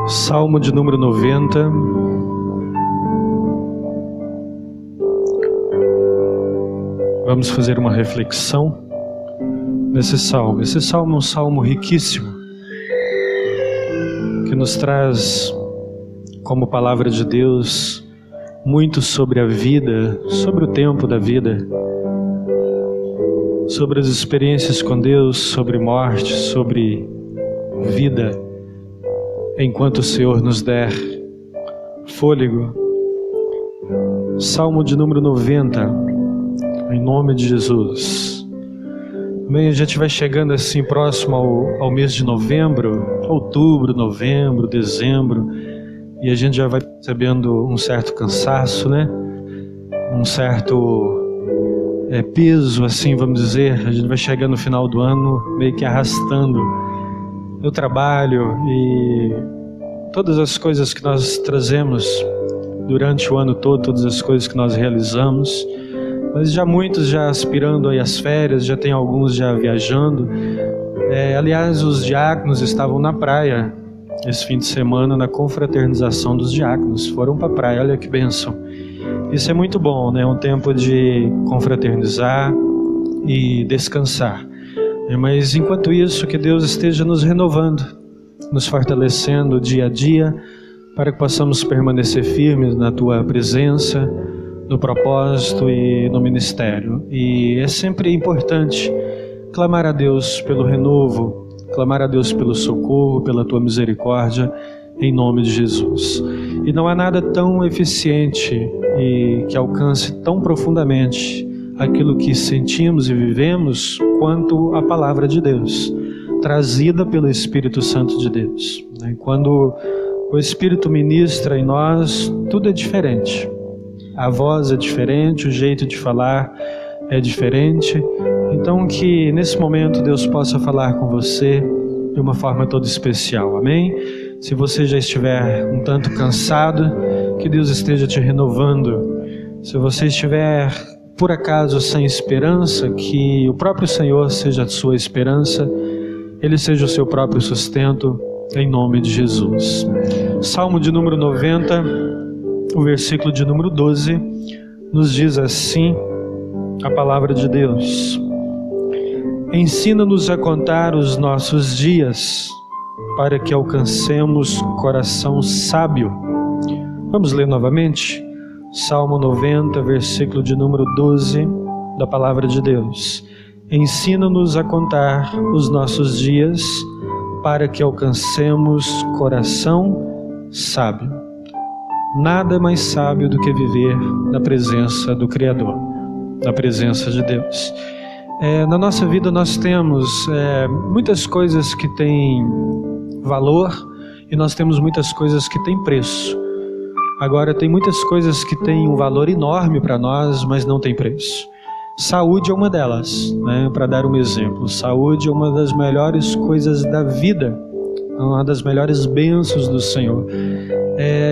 Salmo de número 90. Vamos fazer uma reflexão nesse salmo. Esse salmo é um salmo riquíssimo, que nos traz, como palavra de Deus, muito sobre a vida, sobre o tempo da vida, sobre as experiências com Deus, sobre morte, sobre vida, enquanto o Senhor nos der fôlego. Salmo de número 90, em nome de Jesus. Amém. A gente vai chegando assim próximo ao mês de novembro, outubro, novembro, dezembro, e a gente já vai percebendo um certo cansaço, né? Um certo peso, assim, vamos dizer. A gente vai chegando no final do ano meio que arrastando o trabalho e todas as coisas que nós trazemos durante o ano todo, todas as coisas que nós realizamos. Mas já muitos já aspirando aí às férias, já tem alguns já viajando. Aliás, os diáconos estavam na praia esse fim de semana, na confraternização dos diáconos. Foram para a praia, olha que bênção. Isso é muito bom, né? É um tempo de confraternizar e descansar. Mas enquanto isso, que Deus esteja nos renovando, nos fortalecendo dia a dia, para que possamos permanecer firmes na Tua presença, no propósito e no ministério. E é sempre importante clamar a Deus pelo renovo, clamar a Deus pelo socorro, pela Tua misericórdia, em nome de Jesus. E não há nada tão eficiente e que alcance tão profundamente aquilo que sentimos e vivemos quanto a palavra de Deus, trazida pelo Espírito Santo de Deus. Quando o Espírito ministra em nós, tudo é diferente. A voz é diferente, o jeito de falar é diferente. Então que nesse momento Deus possa falar com você de uma forma toda especial, amém? Se você já estiver um tanto cansado, que Deus esteja te renovando. Se você estiver por acaso sem esperança, que o próprio Senhor seja a sua esperança, Ele seja o seu próprio sustento, em nome de Jesus. Salmo de número 90, o versículo de número 12, nos diz assim a palavra de Deus: ensina-nos a contar os nossos dias, para que alcancemos coração sábio. Vamos ler novamente? Salmo 90, versículo de número 12, da palavra de Deus. Ensina-nos a contar os nossos dias, para que alcancemos coração sábio. Nada mais sábio do que viver na presença do Criador, na presença de Deus. Na nossa vida nós temos muitas coisas que têm valor e nós temos muitas coisas que têm preço. Agora, tem muitas coisas que têm um valor enorme para nós, mas não tem preço. Saúde é uma delas, né? Para dar um exemplo, saúde é uma das melhores coisas da vida, uma das melhores bênçãos do Senhor.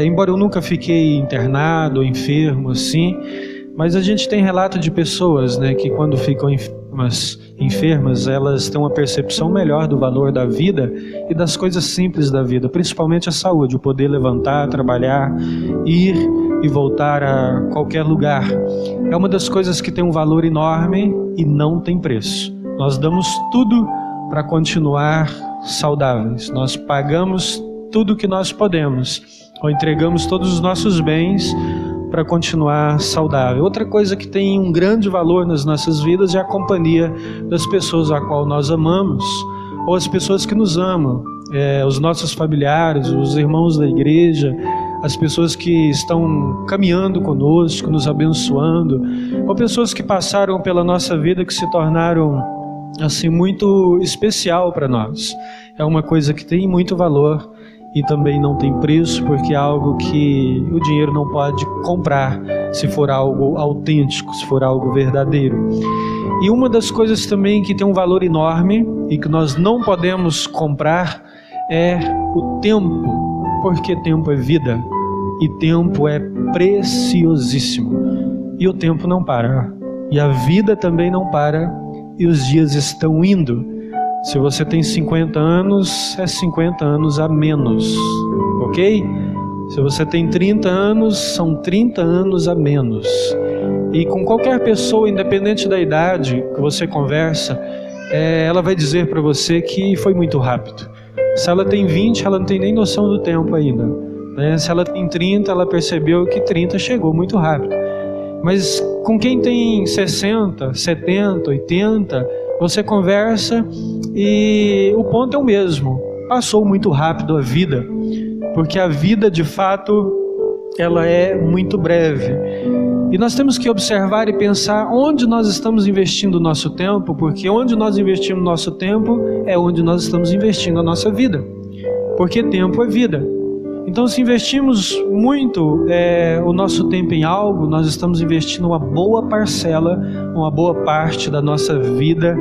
Embora eu nunca fiquei internado ou enfermo assim, mas a gente tem relato de pessoas, né, que quando ficam enfermas, elas têm uma percepção melhor do valor da vida e das coisas simples da vida, principalmente a saúde, o poder levantar, trabalhar, ir e voltar a qualquer lugar. É uma das coisas que tem um valor enorme e não tem preço. Nós damos tudo para continuar saudáveis. Nós pagamos tudo o que nós podemos, ou entregamos todos os nossos bens para continuar saudável. Outra coisa que tem um grande valor nas nossas vidas é a companhia das pessoas a qual nós amamos, ou as pessoas que nos amam, os nossos familiares, os irmãos da igreja, as pessoas que estão caminhando conosco, nos abençoando, ou pessoas que passaram pela nossa vida que se tornaram assim muito especial para nós. É uma coisa que tem muito valor e também não tem preço, porque é algo que o dinheiro não pode comprar, se for algo autêntico, se for algo verdadeiro. E uma das coisas também que tem um valor enorme e que nós não podemos comprar é o tempo, porque tempo é vida e tempo é preciosíssimo. E o tempo não para, e a vida também não para, e os dias estão indo. Se você tem 50 anos, é 50 anos a menos, ok? Se você tem 30 anos, são 30 anos a menos. E com qualquer pessoa, independente da idade que você conversa, ela vai dizer para você que foi muito rápido. Se ela tem 20, ela não tem nem noção do tempo ainda, né? Se ela tem 30, ela percebeu que 30 chegou muito rápido. Mas com quem tem 60, 70, 80, você conversa e o ponto é o mesmo. Passou muito rápido a vida, porque a vida de fato ela é muito breve. E nós temos que observar e pensar onde nós estamos investindo o nosso tempo, porque onde nós investimos o nosso tempo é onde nós estamos investindo a nossa vida, porque tempo é vida. Então, se investimos muito o nosso tempo em algo, nós estamos investindo uma boa parcela, uma boa parte da nossa vida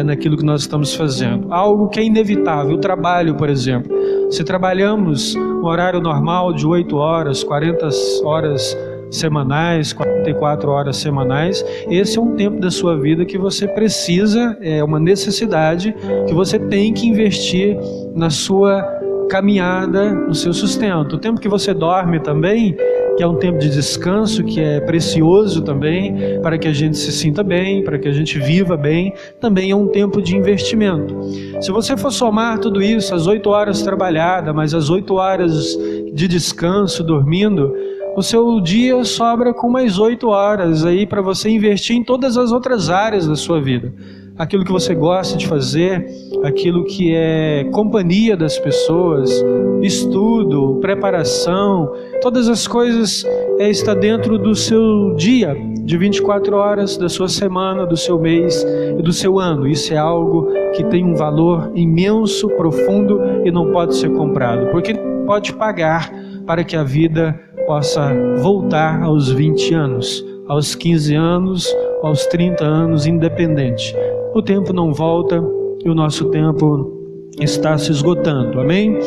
naquilo que nós estamos fazendo. Algo que é inevitável, o trabalho, por exemplo. Se trabalhamos um horário normal de 8 horas, 40 horas semanais, 44 horas semanais, esse é um tempo da sua vida que você precisa, é uma necessidade que você tem que investir na sua caminhada, no seu sustento. O tempo que você dorme também, que é um tempo de descanso, que é precioso também, para que a gente se sinta bem, para que a gente viva bem, também é um tempo de investimento. Se você for somar tudo isso, as 8 horas trabalhadas, mais as 8 horas de descanso, dormindo, o seu dia sobra com mais 8 horas aí para você investir em todas as outras áreas da sua vida. Aquilo que você gosta de fazer, aquilo que é companhia das pessoas, estudo, preparação, todas as coisas está dentro do seu dia de 24 horas, da sua semana, do seu mês e do seu ano. Isso é algo que tem um valor imenso, profundo e não pode ser comprado, porque pode pagar para que a vida possa voltar aos 20 anos, aos 15 anos, aos 30 anos, independente. O tempo não volta e o nosso tempo está se esgotando, amém?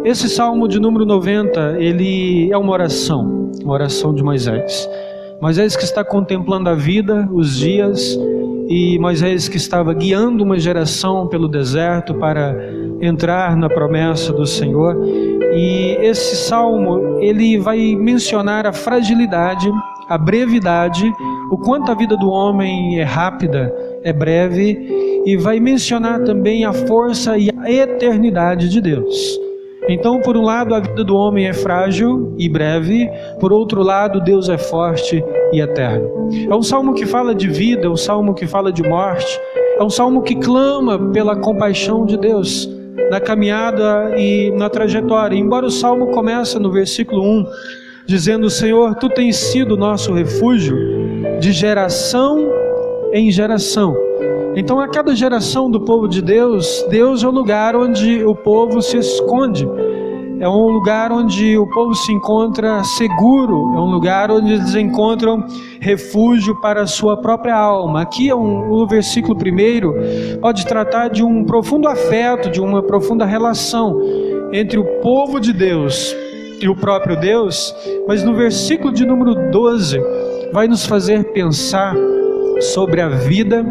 Esse Salmo de número 90, ele é uma oração de Moisés. Moisés que está contemplando a vida, os dias, e Moisés que estava guiando uma geração pelo deserto para entrar na promessa do Senhor. E esse Salmo, ele vai mencionar a fragilidade, a brevidade, o quanto a vida do homem é rápida, é breve, e vai mencionar também a força e a eternidade de Deus. Então, por um lado, a vida do homem é frágil e breve, por outro lado, Deus é forte e eterno. É um salmo que fala de vida, é um salmo que fala de morte, é um salmo que clama pela compaixão de Deus na caminhada e na trajetória. Embora o salmo comece no versículo 1, dizendo: Senhor, Tu tens sido nosso refúgio de geração em geração. Então, a cada geração do povo de Deus, Deus é o lugar onde o povo se esconde. É um lugar onde o povo se encontra seguro. É um lugar onde eles encontram refúgio para a sua própria alma. Aqui o versículo 1 pode tratar de um profundo afeto, de uma profunda relação entre o povo de Deus e o próprio Deus. Mas no versículo de número 12 vai nos fazer pensar sobre a vida,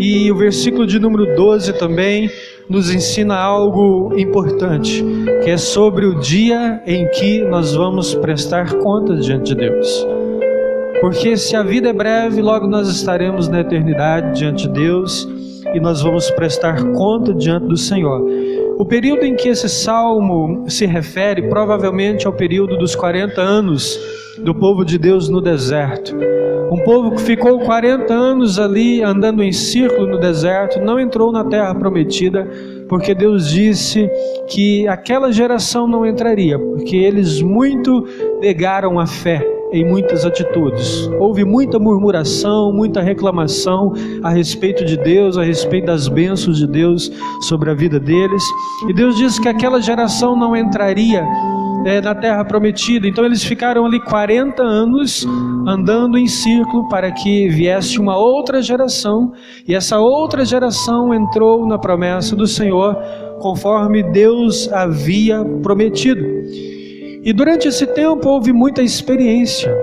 e o versículo de número 12 também nos ensina algo importante, que é sobre o dia em que nós vamos prestar contas diante de Deus. Porque se a vida é breve, logo nós estaremos na eternidade diante de Deus e nós vamos prestar conta diante do Senhor. O período em que esse salmo se refere provavelmente ao período dos 40 anos do povo de Deus no deserto. Um povo que ficou 40 anos ali andando em círculo no deserto, não entrou na terra prometida, porque Deus disse que aquela geração não entraria, porque eles muito negaram a fé em muitas atitudes. Houve muita murmuração, muita reclamação a respeito de Deus, a respeito das bênçãos de Deus sobre a vida deles. E Deus disse que aquela geração não entraria na terra prometida. Então eles ficaram ali 40 anos andando em círculo para que viesse uma outra geração, e essa outra geração entrou na promessa do Senhor conforme Deus havia prometido. E durante esse tempo houve muita experiência.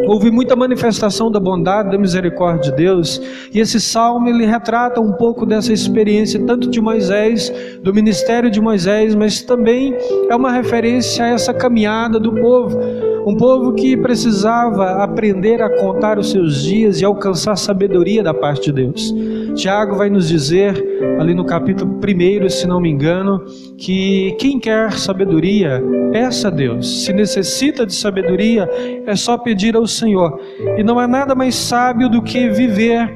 houve muita manifestação da bondade, da misericórdia de Deus, e esse salmo ele retrata um pouco dessa experiência, tanto de Moisés, do ministério de Moisés, mas também é uma referência a essa caminhada do povo, um povo que precisava aprender a contar os seus dias e alcançar sabedoria da parte de Deus. Tiago vai nos dizer, ali no capítulo 1, se não me engano, que quem quer sabedoria, peça a Deus. Se necessita de sabedoria, é só pedir ao Senhor. E não há nada mais sábio do que viver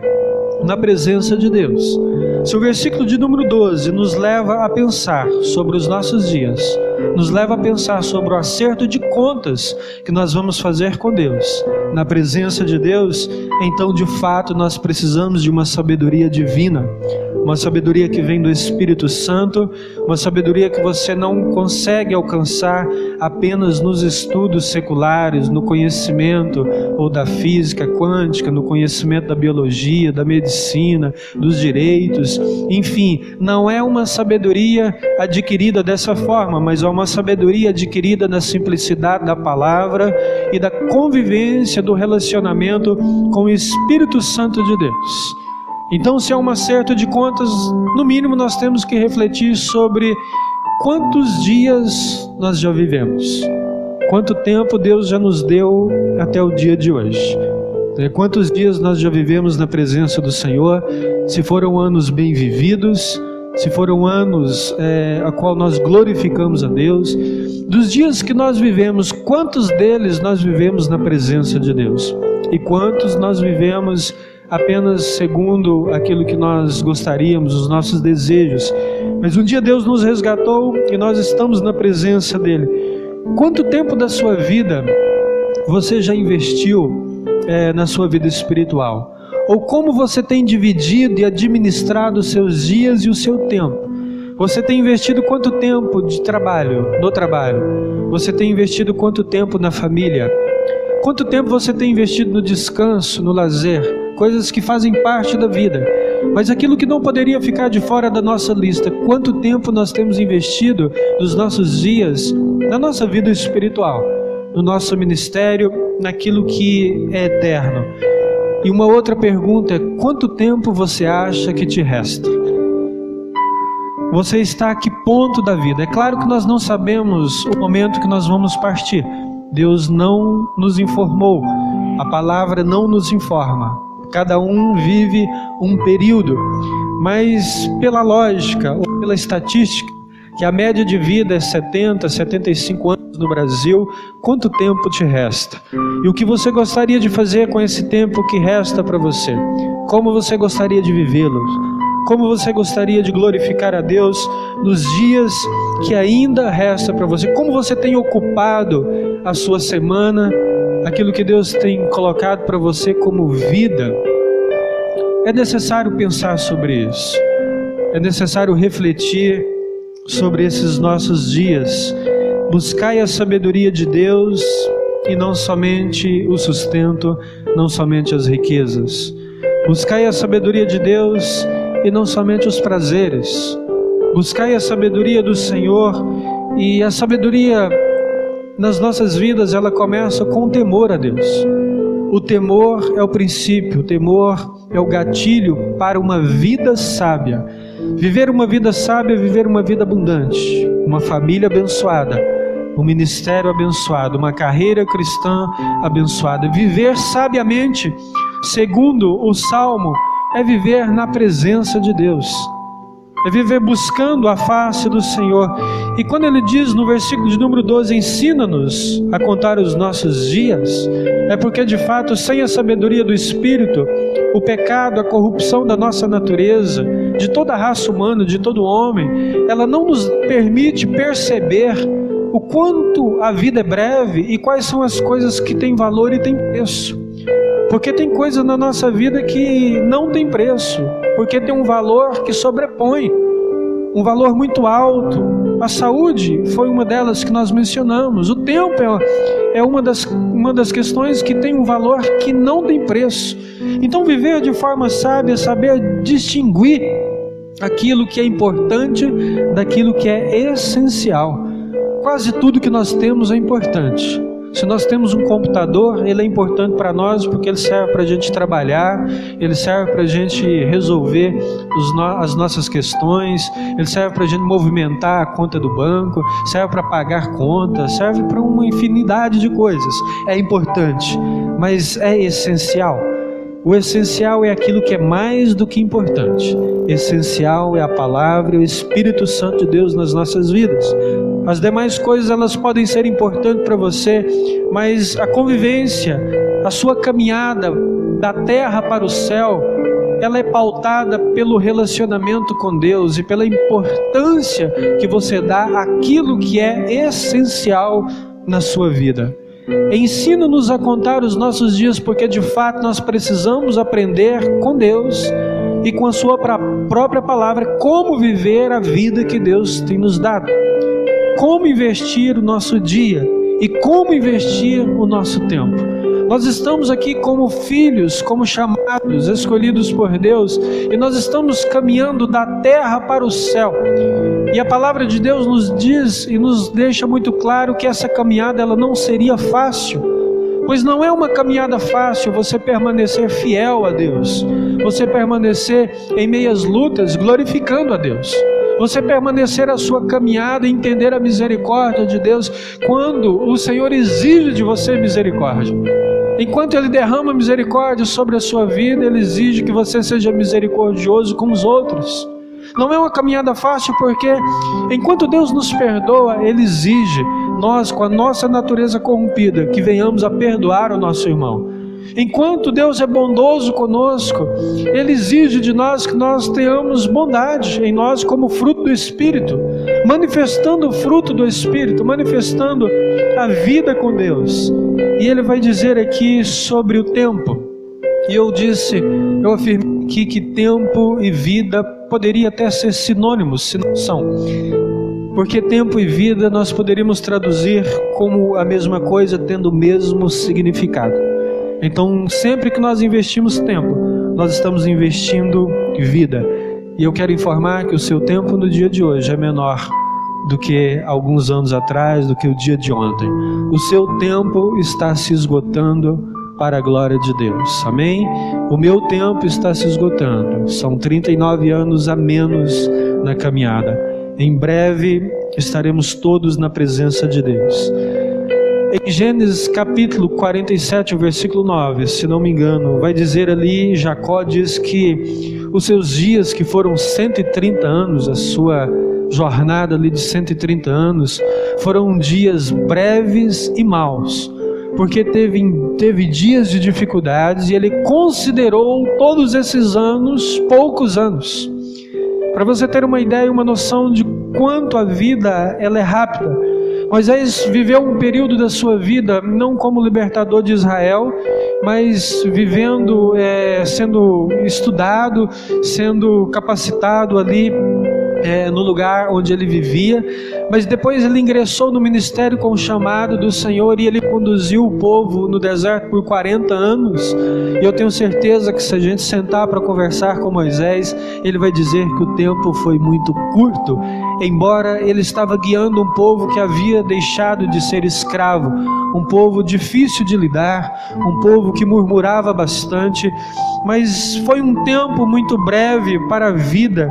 na presença de Deus. Se o versículo de número 12 nos leva a pensar sobre os nossos dias, nos leva a pensar sobre o acerto de contas que nós vamos fazer com Deus, na presença de Deus, então de fato nós precisamos de uma sabedoria divina, uma sabedoria que vem do Espírito Santo, uma sabedoria que você não consegue alcançar apenas nos estudos seculares, no conhecimento ou da física quântica, no conhecimento da biologia, da medicina, dos direitos, enfim, não é uma sabedoria adquirida dessa forma, mas é uma sabedoria adquirida na simplicidade da palavra e da convivência, do relacionamento com o Espírito Santo de Deus. Então, se é um acerto de contas, no mínimo nós temos que refletir sobre quantos dias nós já vivemos, quanto tempo Deus já nos deu até o dia de hoje, quantos dias nós já vivemos na presença do Senhor, se foram anos bem vividos, se foram anos a qual nós glorificamos a Deus. Dos dias que nós vivemos, quantos deles nós vivemos na presença de Deus? E quantos nós vivemos apenas segundo aquilo que nós gostaríamos, os nossos desejos? Mas um dia Deus nos resgatou e nós estamos na presença dEle. Quanto tempo da sua vida você já investiu na sua vida espiritual? Ou como você tem dividido e administrado os seus dias e o seu tempo? Você tem investido quanto tempo de trabalho, no trabalho? Você tem investido quanto tempo na família? Quanto tempo você tem investido no descanso, no lazer? Coisas que fazem parte da vida. Mas aquilo que não poderia ficar de fora da nossa lista, quanto tempo nós temos investido dos nossos dias na nossa vida espiritual, no nosso ministério, naquilo que é eterno? E uma outra pergunta é: quanto tempo você acha que te resta? Você está a que ponto da vida? É claro que nós não sabemos o momento que nós vamos partir. Deus não nos informou, a palavra não nos informa. Cada um vive um período, mas pela lógica ou pela estatística, que a média de vida é 70, 75 anos no Brasil, quanto tempo te resta? E o que você gostaria de fazer com esse tempo que resta para você? Como você gostaria de vivê-lo? Como você gostaria de glorificar a Deus nos dias que ainda resta para você? Como você tem ocupado a sua semana, aquilo que Deus tem colocado para você como vida? É necessário pensar sobre isso. É necessário refletir sobre esses nossos dias. Buscai a sabedoria de Deus e não somente o sustento, não somente as riquezas. Buscai a sabedoria de Deus e não somente os prazeres. Buscai a sabedoria do Senhor, e a sabedoria nas nossas vidas, ela começa com o temor a Deus. O temor é o princípio, o temor é o gatilho para uma vida sábia. Viver uma vida sábia é viver uma vida abundante, uma família abençoada, um ministério abençoado, uma carreira cristã abençoada. Viver sabiamente, segundo o Salmo, é viver na presença de Deus, é viver buscando a face do Senhor. E quando ele diz no versículo de número 12, ensina-nos a contar os nossos dias, é porque de fato, sem a sabedoria do Espírito, o pecado, a corrupção da nossa natureza, de toda a raça humana, de todo homem, ela não nos permite perceber o quanto a vida é breve e quais são as coisas que têm valor e têm preço. Porque tem coisa na nossa vida que não tem preço, porque tem um valor que sobrepõe, um valor muito alto. A saúde foi uma delas que nós mencionamos. O tempo é uma das questões que tem um valor que não tem preço. Então viver de forma sábia, saber distinguir aquilo que é importante daquilo que é essencial. Quase tudo que nós temos é importante. Se nós temos um computador, ele é importante para nós porque ele serve para a gente trabalhar, ele serve para a gente resolver as nossas questões, ele serve para a gente movimentar a conta do banco, serve para pagar contas, serve para uma infinidade de coisas. É importante, mas é essencial. O essencial é aquilo que é mais do que importante. Essencial é a palavra e o Espírito Santo de Deus nas nossas vidas. As demais coisas, elas podem ser importantes para você, mas a convivência, a sua caminhada da terra para o céu, ela é pautada pelo relacionamento com Deus e pela importância que você dá àquilo que é essencial na sua vida. Ensina-nos a contar os nossos dias, porque de fato nós precisamos aprender com Deus e com a sua própria palavra como viver a vida que Deus tem nos dado, como investir o nosso dia e como investir o nosso tempo. Nós estamos aqui como filhos, como chamados, escolhidos por Deus, e nós estamos caminhando da terra para o céu. E a palavra de Deus nos diz e nos deixa muito claro que essa caminhada ela não seria fácil, pois não é uma caminhada fácil você permanecer fiel a Deus, você permanecer em meias lutas glorificando a Deus, você permanecer a sua caminhada e entender a misericórdia de Deus quando o Senhor exige de você misericórdia. Enquanto Ele derrama misericórdia sobre a sua vida, Ele exige que você seja misericordioso com os outros. Não é uma caminhada fácil porque enquanto Deus nos perdoa, Ele exige nós, com a nossa natureza corrompida, que venhamos a perdoar o nosso irmão. Enquanto Deus é bondoso conosco, Ele exige de nós que nós tenhamos bondade em nós como fruto do Espírito, manifestando o fruto do Espírito, manifestando a vida com Deus. E Ele vai dizer aqui sobre o tempo. E eu afirmei aqui que tempo e vida poderia até ser sinônimos, se não são. Porque tempo e vida nós poderíamos traduzir como a mesma coisa, tendo o mesmo significado. Então, sempre que nós investimos tempo, nós estamos investindo vida. E eu quero informar que o seu tempo no dia de hoje é menor do que alguns anos atrás, do que o dia de ontem. O seu tempo está se esgotando para a glória de Deus. Amém? O meu tempo está se esgotando. São 39 anos a menos na caminhada. Em breve estaremos todos na presença de Deus. Em Gênesis capítulo 47, versículo 9, se não me engano, vai dizer ali, Jacó diz que os seus dias, que foram 130 anos, a sua jornada ali de 130 anos, foram dias breves e maus, porque teve dias de dificuldades, e ele considerou todos esses anos poucos anos. Para você ter uma ideia, uma noção de quanto a vida ela é rápida. Moisés viveu um período da sua vida não como libertador de Israel, mas vivendo, sendo estudado, sendo capacitado ali no lugar onde ele vivia, mas depois ele ingressou no ministério com o chamado do Senhor e ele conduziu o povo no deserto por 40 anos, e eu tenho certeza que se a gente sentar para conversar com Moisés, ele vai dizer que o tempo foi muito curto, embora ele estava guiando um povo que havia deixado de ser escravo, um povo difícil de lidar, um povo que murmurava bastante, mas foi um tempo muito breve para a vida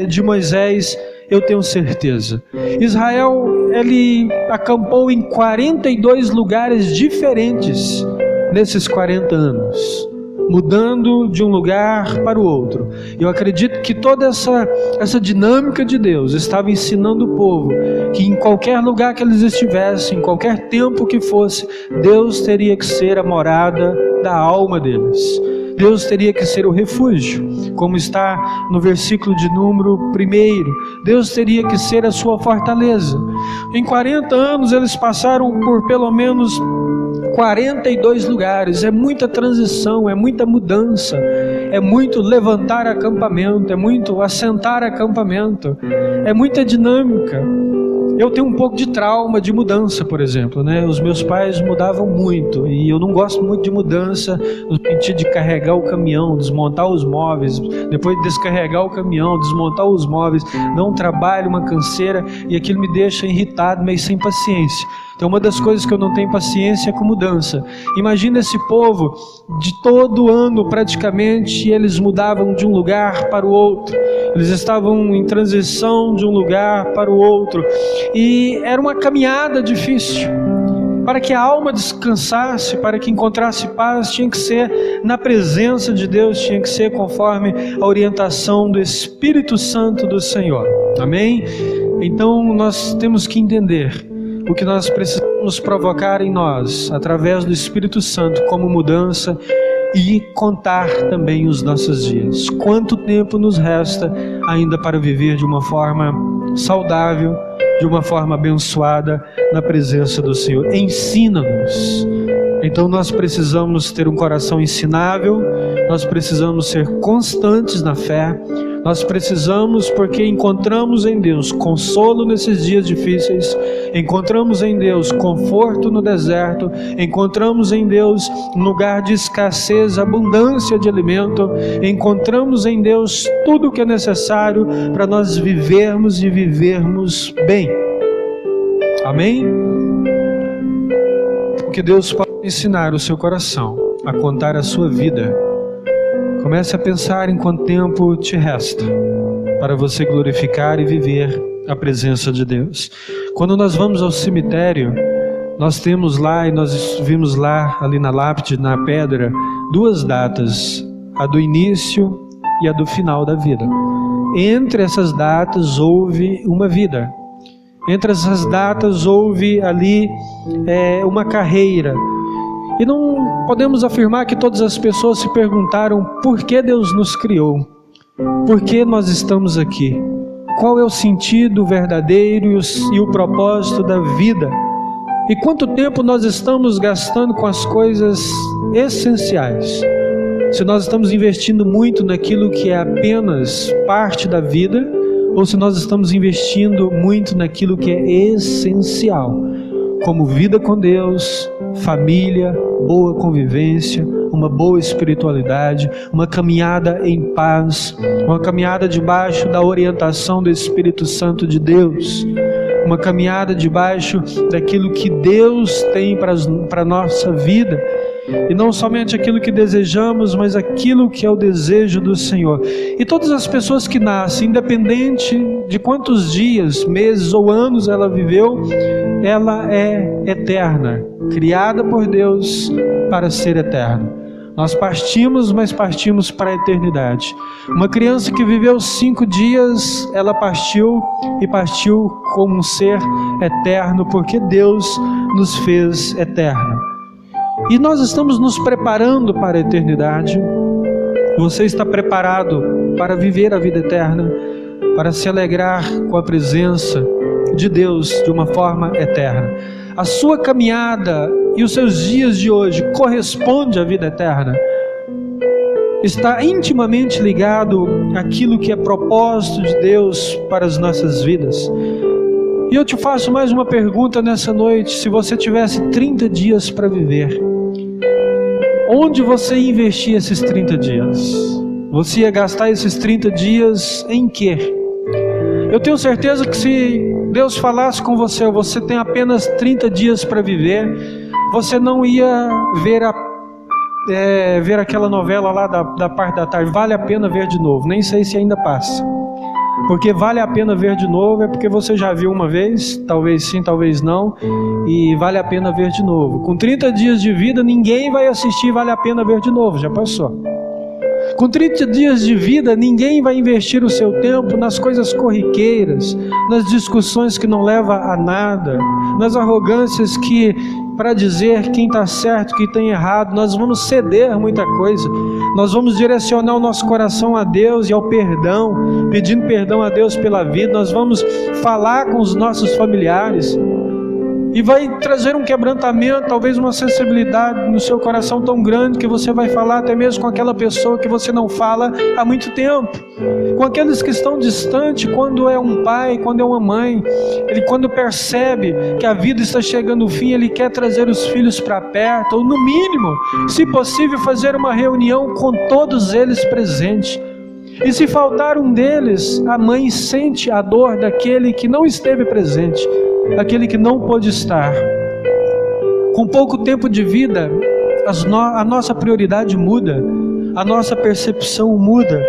de Moisés, eu tenho certeza. Israel, ele acampou em 42 lugares diferentes nesses 40 anos, mudando de um lugar para o outro. Eu acredito que toda essa dinâmica de Deus estava ensinando o povo que em qualquer lugar que eles estivessem, em qualquer tempo que fosse, Deus teria que ser a morada da alma deles. Deus teria que ser o refúgio, como está no versículo de número 1. Deus teria que ser a sua fortaleza. Em 40 anos eles passaram por pelo menos 42 lugares. É muita transição, é muita mudança, é muito levantar acampamento, é muito assentar acampamento, é muita dinâmica. Eu tenho um pouco de trauma de mudança, por exemplo, né? Os meus pais mudavam muito e eu não gosto muito de mudança no sentido de carregar o caminhão, desmontar os móveis, depois descarregar o caminhão, desmontar os móveis. Dá um trabalho, uma canseira, e aquilo me deixa irritado, meio sem paciência. Então uma das coisas que eu não tenho paciência é com mudança. Imagina esse povo, de todo ano praticamente, eles mudavam de um lugar para o outro. Eles estavam em transição de um lugar para o outro. E era uma caminhada difícil. Para que a alma descansasse, para que encontrasse paz, tinha que ser na presença de Deus, tinha que ser conforme a orientação do Espírito Santo do Senhor. Amém? Então nós temos que entender o que nós precisamos provocar em nós, através do Espírito Santo, como mudança, e contar também os nossos dias. Quanto tempo nos resta ainda para viver de uma forma saudável, de uma forma abençoada na presença do Senhor? Ensina-nos. Então nós precisamos ter um coração ensinável, nós precisamos ser constantes na fé, nós precisamos, porque encontramos em Deus consolo nesses dias difíceis, encontramos em Deus conforto no deserto, encontramos em Deus um lugar de escassez, abundância de alimento, encontramos em Deus tudo o que é necessário para nós vivermos e vivermos bem. Amém? Porque Deus pode ensinar o seu coração a contar a sua vida. Comece a pensar em quanto tempo te resta para você glorificar e viver a presença de Deus. Quando nós vamos ao cemitério, nós temos lá, e nós vimos lá, ali na lápide, na pedra, duas datas, a do início e a do final da vida. Entre essas datas houve uma vida. Entre essas datas houve ali uma carreira. E não podemos afirmar que todas as pessoas se perguntaram por que Deus nos criou, por que nós estamos aqui, qual é o sentido verdadeiro e o propósito da vida, e quanto tempo nós estamos gastando com as coisas essenciais. Se nós estamos investindo muito naquilo que é apenas parte da vida, ou se nós estamos investindo muito naquilo que é essencial, como vida com Deus, família, boa convivência, uma boa espiritualidade, uma caminhada em paz, uma caminhada debaixo da orientação do Espírito Santo de Deus, uma caminhada debaixo daquilo que Deus tem para a nossa vida, e não somente aquilo que desejamos, mas aquilo que é o desejo do Senhor. E todas as pessoas que nascem, independente de quantos dias, meses ou anos ela viveu, ela é eterna, criada por Deus para ser eterna. Nós partimos, mas partimos para a eternidade. Uma criança que viveu 5 dias, ela partiu, e partiu como um ser eterno, porque Deus nos fez eterno. E nós estamos nos preparando para a eternidade. Você está preparado para viver a vida eterna, para se alegrar com a presença de Deus de uma forma eterna. A sua caminhada e os seus dias de hoje correspondem à vida eterna. Está intimamente ligado àquilo que é propósito de Deus para as nossas vidas. E eu te faço mais uma pergunta nessa noite. Se você tivesse 30 dias para viver, onde você ia investir esses 30 dias? Você ia gastar esses 30 dias em quê? Eu tenho certeza que se Deus falasse com você, você tem apenas 30 dias para viver, você não ia ver aquela novela lá da parte da tarde. Vale a pena ver de novo, nem sei se ainda passa. Porque vale a pena ver de novo, é porque você já viu uma vez, talvez sim, talvez não, e vale a pena ver de novo. Com 30 dias de vida, ninguém vai assistir Vale a Pena Ver de Novo, já passou. Com 30 dias de vida, ninguém vai investir o seu tempo nas coisas corriqueiras, nas discussões que não levam a nada, nas arrogâncias que, para dizer quem está certo, quem está errado, nós vamos ceder muita coisa. Nós vamos direcionar o nosso coração a Deus e ao perdão, pedindo perdão a Deus pela vida. Nós vamos falar com os nossos familiares. E vai trazer um quebrantamento, talvez uma sensibilidade no seu coração tão grande que você vai falar até mesmo com aquela pessoa que você não fala há muito tempo. Com aqueles que estão distantes, quando é um pai, quando é uma mãe, ele quando percebe que a vida está chegando ao fim, ele quer trazer os filhos para perto, ou no mínimo, se possível, fazer uma reunião com todos eles presentes. E se faltar um deles, a mãe sente a dor daquele que não esteve presente, aquele que não pôde estar. Com pouco tempo de vida, a nossa prioridade muda, a nossa percepção muda,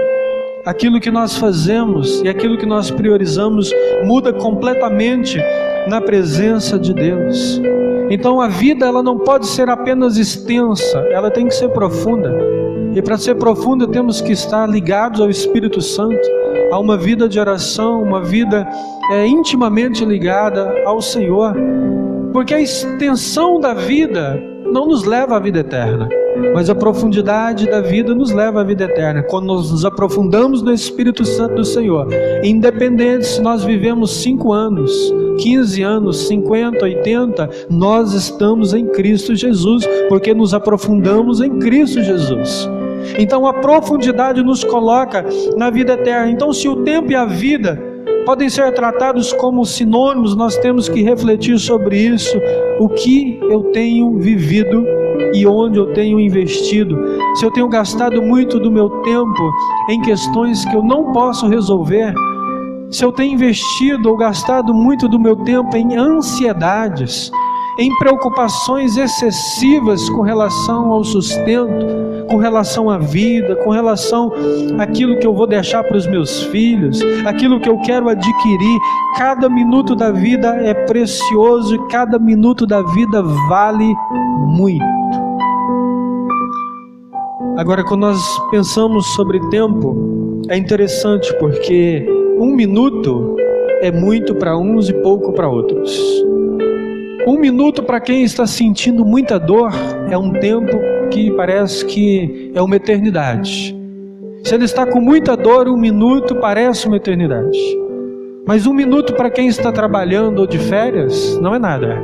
aquilo que nós fazemos e aquilo que nós priorizamos muda completamente na presença de Deus. Então a vida, ela não pode ser apenas extensa, ela tem que ser profunda. E para ser profunda temos que estar ligados ao Espírito Santo, a uma vida de oração, uma vida intimamente ligada ao Senhor. Porque a extensão da vida não nos leva à vida eterna, mas a profundidade da vida nos leva à vida eterna. Quando nós nos aprofundamos no Espírito Santo do Senhor, independente se nós vivemos 5 anos, 15 anos, 50, 80, nós estamos em Cristo Jesus, porque nos aprofundamos em Cristo Jesus. Então a profundidade nos coloca na vida eterna. Então, se o tempo e a vida podem ser tratados como sinônimos, nós temos que refletir sobre isso. O que eu tenho vivido e onde eu tenho investido? Se eu tenho gastado muito do meu tempo em questões que eu não posso resolver, se eu tenho investido ou gastado muito do meu tempo em ansiedades, em preocupações excessivas com relação ao sustento, com relação à vida, com relação àquilo que eu vou deixar para os meus filhos, aquilo que eu quero adquirir. Cada minuto da vida é precioso e cada minuto da vida vale muito. Agora, quando nós pensamos sobre tempo, é interessante porque 1 minuto é muito para uns e pouco para outros. 1 minuto para quem está sentindo muita dor é um tempo que parece que é uma eternidade. Se ele está com muita dor, 1 minuto parece uma eternidade. Mas 1 minuto para quem está trabalhando ou de férias não é nada.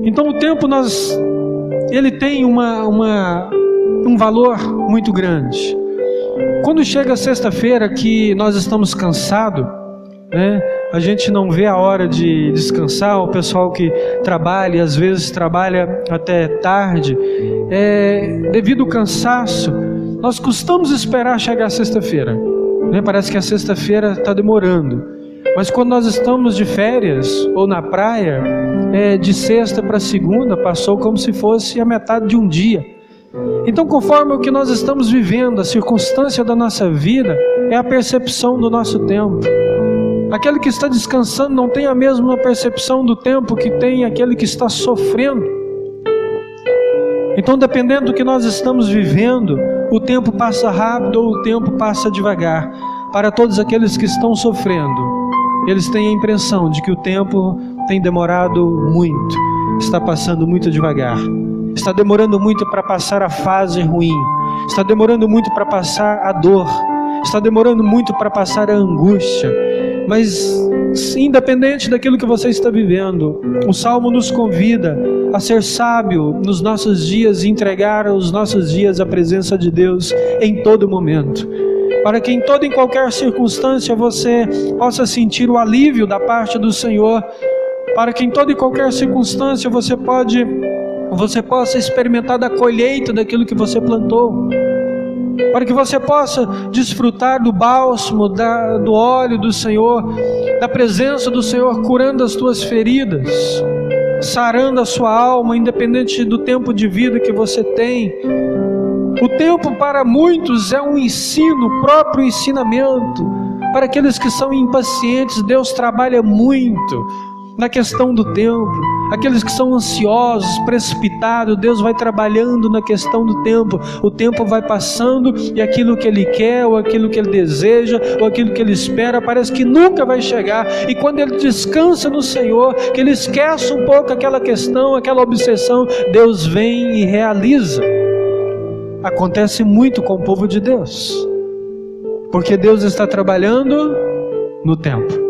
Então o tempo ele tem um valor muito grande. Quando chega sexta-feira que nós estamos cansados, a gente não vê a hora de descansar. O pessoal que trabalha, às vezes trabalha até tarde, devido ao cansaço, nós costumamos esperar chegar sexta-feira, Parece que a sexta-feira está demorando, mas quando nós estamos de férias ou na praia, de sexta para segunda passou como se fosse a metade de um dia. Então, conforme o que nós estamos vivendo, a circunstância da nossa vida é a percepção do nosso tempo. Aquele que está descansando não tem a mesma percepção do tempo que tem aquele que está sofrendo. Então, dependendo do que nós estamos vivendo, o tempo passa rápido ou o tempo passa devagar. Para todos aqueles que estão sofrendo, eles têm a impressão de que o tempo tem demorado muito, está passando muito devagar, está demorando muito para passar a fase ruim, está demorando muito para passar a dor, está demorando muito para passar a angústia. Mas independente daquilo que você está vivendo, o Salmo nos convida a ser sábio nos nossos dias e entregar os nossos dias à presença de Deus em todo momento, para que em toda e qualquer circunstância você possa sentir o alívio da parte do Senhor, para que em toda e qualquer circunstância você possa experimentar da colheita daquilo que você plantou, para que você possa desfrutar do bálsamo, do óleo do Senhor, da presença do Senhor curando as tuas feridas, sarando a sua alma, independente do tempo de vida que você tem. O tempo para muitos é um ensino, próprio ensinamento. Para aqueles que são impacientes, Deus trabalha muito na questão do tempo. Aqueles que são ansiosos, precipitados, Deus vai trabalhando na questão do tempo. O tempo vai passando e aquilo que Ele quer, ou aquilo que Ele deseja, ou aquilo que Ele espera, parece que nunca vai chegar. E quando Ele descansa no Senhor, que Ele esquece um pouco aquela questão, aquela obsessão, Deus vem e realiza. Acontece muito com o povo de Deus, porque Deus está trabalhando no tempo.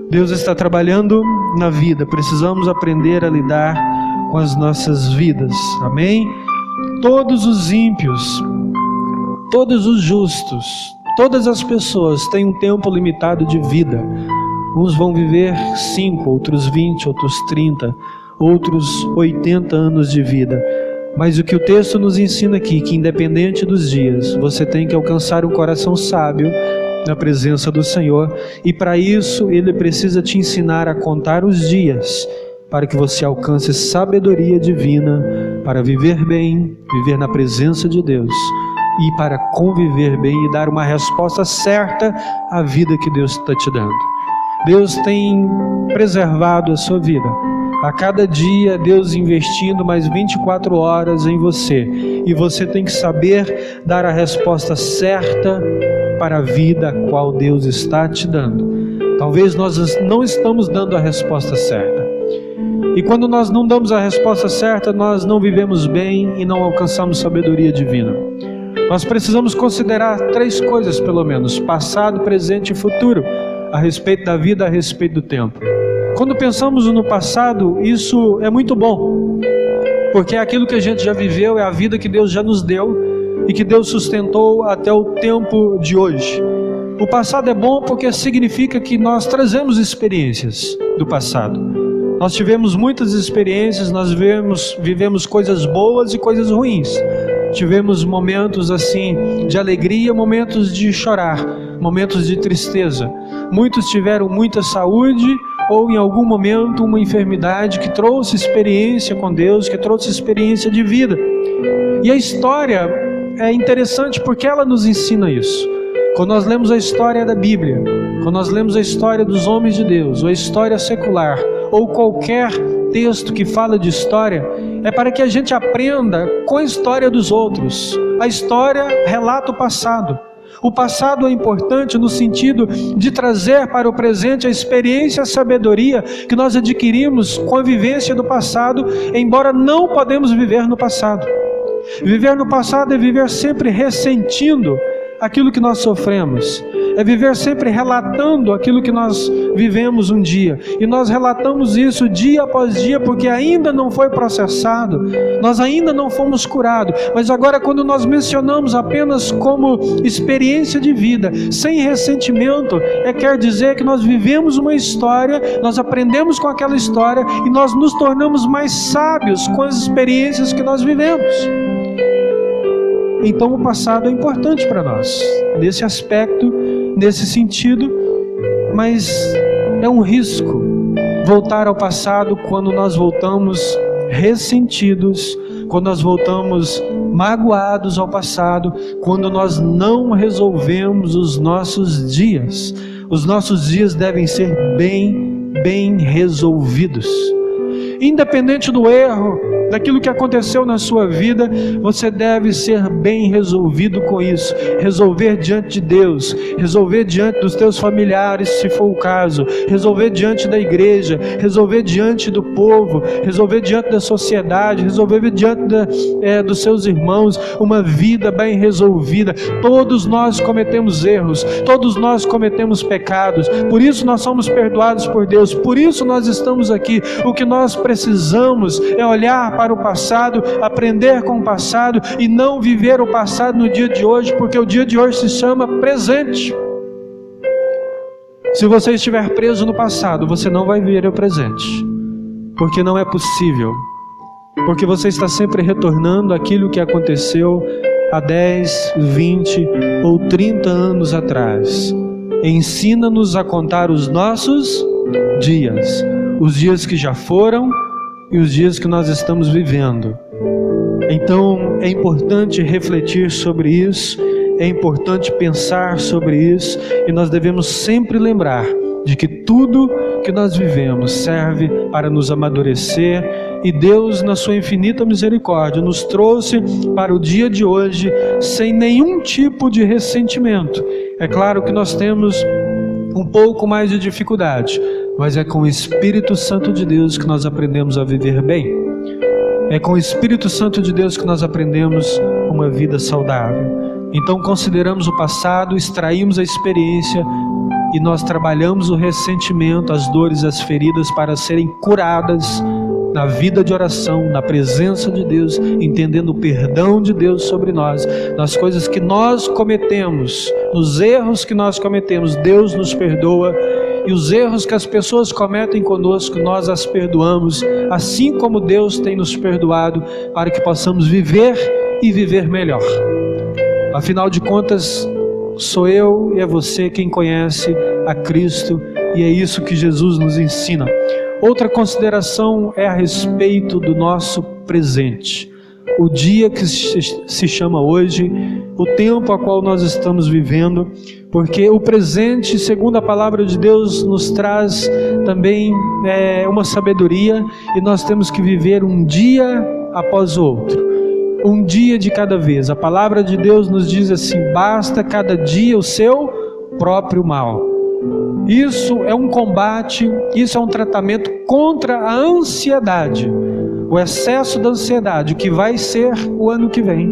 Deus está trabalhando na vida. Precisamos aprender a lidar com as nossas vidas. Amém? Todos os ímpios, todos os justos, todas as pessoas têm um tempo limitado de vida. Uns vão viver 5, outros 20, outros 30, outros 80 anos de vida. Mas o que o texto nos ensina aqui, que independente dos dias, você tem que alcançar um coração sábio na presença do Senhor, e para isso Ele precisa te ensinar a contar os dias para que você alcance sabedoria divina para viver bem, viver na presença de Deus e para conviver bem e dar uma resposta certa à vida que Deus está te dando. Deus tem preservado a sua vida. A cada dia, Deus investindo mais 24 horas em você. E você tem que saber dar a resposta certa para a vida a qual Deus está te dando. Talvez nós não estamos dando a resposta certa. E quando nós não damos a resposta certa, nós não vivemos bem e não alcançamos sabedoria divina. Nós precisamos considerar 3 coisas, pelo menos: passado, presente e futuro, a respeito da vida, a respeito do tempo. Quando pensamos no passado, isso é muito bom, porque é aquilo que a gente já viveu, é a vida que Deus já nos deu e que Deus sustentou até o tempo de hoje. O passado é bom porque significa que nós trazemos experiências do passado. Nós tivemos muitas experiências, nós vivemos coisas boas e coisas ruins. Tivemos momentos assim de alegria, momentos de chorar, momentos de tristeza. Muitos tiveram muita saúde ou em algum momento uma enfermidade que trouxe experiência com Deus, que trouxe experiência de vida. E a história é interessante porque ela nos ensina isso. Quando nós lemos a história da Bíblia, quando nós lemos a história dos homens de Deus, ou a história secular, ou qualquer texto que fala de história, é para que a gente aprenda com a história dos outros. A história relata o passado. O passado é importante no sentido de trazer para o presente a experiência, a sabedoria que nós adquirimos com a vivência do passado, embora não podemos viver no passado. Viver no passado é viver sempre ressentindo aquilo que nós sofremos, é viver sempre relatando aquilo que nós vivemos um dia, e nós relatamos isso dia após dia, porque ainda não foi processado, nós ainda não fomos curados, mas agora quando nós mencionamos apenas como experiência de vida, sem ressentimento, quer dizer que nós vivemos uma história, nós aprendemos com aquela história, e nós nos tornamos mais sábios com as experiências que nós vivemos. Então o passado é importante para nós, nesse aspecto, nesse sentido, mas é um risco voltar ao passado quando nós voltamos ressentidos, quando nós voltamos magoados ao passado, quando nós não resolvemos os nossos dias. Os nossos dias devem ser bem resolvidos. Independente do erro, daquilo que aconteceu na sua vida, você deve ser bem resolvido com isso, resolver diante de Deus, resolver diante dos teus familiares, se for o caso, resolver diante da igreja, resolver diante do povo, resolver diante da sociedade, resolver diante dos seus irmãos, uma vida bem resolvida. Todos nós cometemos erros, todos nós cometemos pecados, por isso nós somos perdoados por Deus, por isso nós estamos aqui. O que nós precisamos é olhar para o passado, aprender com o passado e não viver o passado no dia de hoje, porque o dia de hoje se chama presente. Se você estiver preso no passado, você não vai viver o presente, porque não é possível, porque você está sempre retornando àquilo que aconteceu há 10, 20 ou 30 anos atrás. Ensina-nos a contar os nossos dias, os dias que já foram e os dias que nós estamos vivendo. Então é importante refletir sobre isso, é importante pensar sobre isso, e nós devemos sempre lembrar de que tudo que nós vivemos serve para nos amadurecer, e Deus, na sua infinita misericórdia, nos trouxe para o dia de hoje sem nenhum tipo de ressentimento. É claro que nós temos um pouco mais de dificuldade, mas é com o Espírito Santo de Deus que nós aprendemos a viver bem. É com o Espírito Santo de Deus que nós aprendemos uma vida saudável. Então consideramos o passado, extraímos a experiência e nós trabalhamos o ressentimento, as dores, as feridas para serem curadas na vida de oração, na presença de Deus, entendendo o perdão de Deus sobre nós, nas coisas que nós cometemos, nos erros que nós cometemos, Deus nos perdoa, e os erros que as pessoas cometem conosco, nós as perdoamos, assim como Deus tem nos perdoado, para que possamos viver e viver melhor. Afinal de contas, sou eu e é você quem conhece a Cristo, e é isso que Jesus nos ensina. Outra consideração é a respeito do nosso presente. O dia que se chama hoje, o tempo a qual nós estamos vivendo, porque o presente, segundo a palavra de Deus, nos traz também uma sabedoria, e nós temos que viver um dia após o outro, um dia de cada vez. A palavra de Deus nos diz assim: basta cada dia o seu próprio mal. Isso é um combate, isso é um tratamento contra a ansiedade, o excesso da ansiedade, o que vai ser o ano que vem,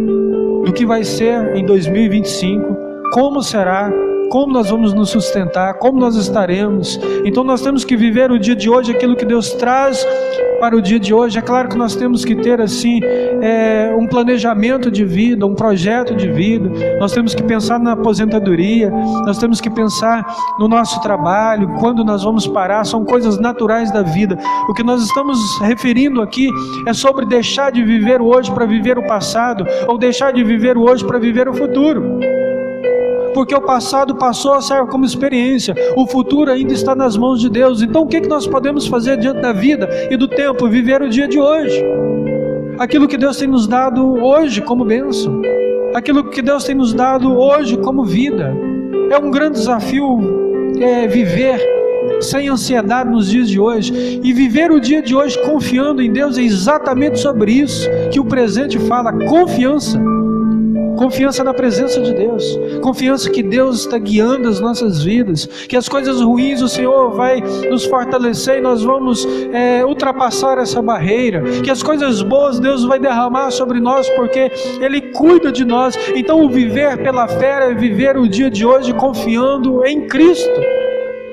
do que vai ser em 2025, como será, como nós vamos nos sustentar, como nós estaremos. Então nós temos que viver o dia de hoje, aquilo que Deus traz para o dia de hoje. É claro que nós temos que ter assim um planejamento de vida, um projeto de vida. Nós temos que pensar na aposentadoria, nós temos que pensar no nosso trabalho, quando nós vamos parar. São coisas naturais da vida. O que nós estamos referindo aqui é sobre deixar de viver o hoje para viver o passado, ou deixar de viver o hoje para viver o futuro. Porque o passado passou, serve como experiência, o futuro ainda está nas mãos de Deus. Então o que nós podemos fazer diante da vida e do tempo? Viver o dia de hoje, aquilo que Deus tem nos dado hoje como bênção, aquilo que Deus tem nos dado hoje como vida. É um grande desafio viver sem ansiedade nos dias de hoje, e viver o dia de hoje confiando em Deus. É exatamente sobre isso que o presente fala: confiança. Confiança na presença de Deus, confiança que Deus está guiando as nossas vidas, que as coisas ruins o Senhor vai nos fortalecer e nós vamos ultrapassar essa barreira, que as coisas boas Deus vai derramar sobre nós, porque Ele cuida de nós. Então o viver pela fé é viver o dia de hoje confiando em Cristo,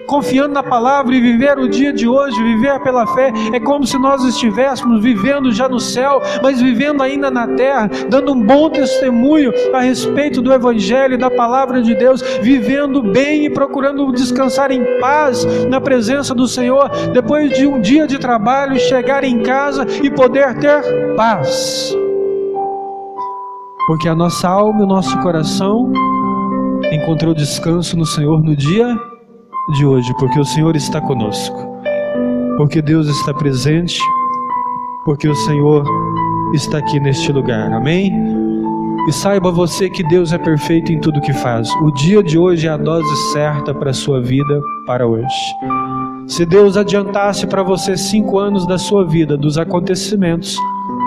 confiando na palavra. E viver o dia de hoje, viver pela fé, é como se nós estivéssemos vivendo já no céu, mas vivendo ainda na terra, dando um bom testemunho a respeito do Evangelho e da palavra de Deus, vivendo bem e procurando descansar em paz na presença do Senhor, depois de um dia de trabalho, chegar em casa e poder ter paz, porque a nossa alma e o nosso coração encontrou descanso no Senhor no dia de hoje, porque o Senhor está conosco, porque Deus está presente, porque o Senhor está aqui neste lugar. Amém? E saiba você que Deus é perfeito em tudo que faz. O dia de hoje é a dose certa para a sua vida, para hoje. Se Deus adiantasse para você 5 anos da sua vida, dos acontecimentos,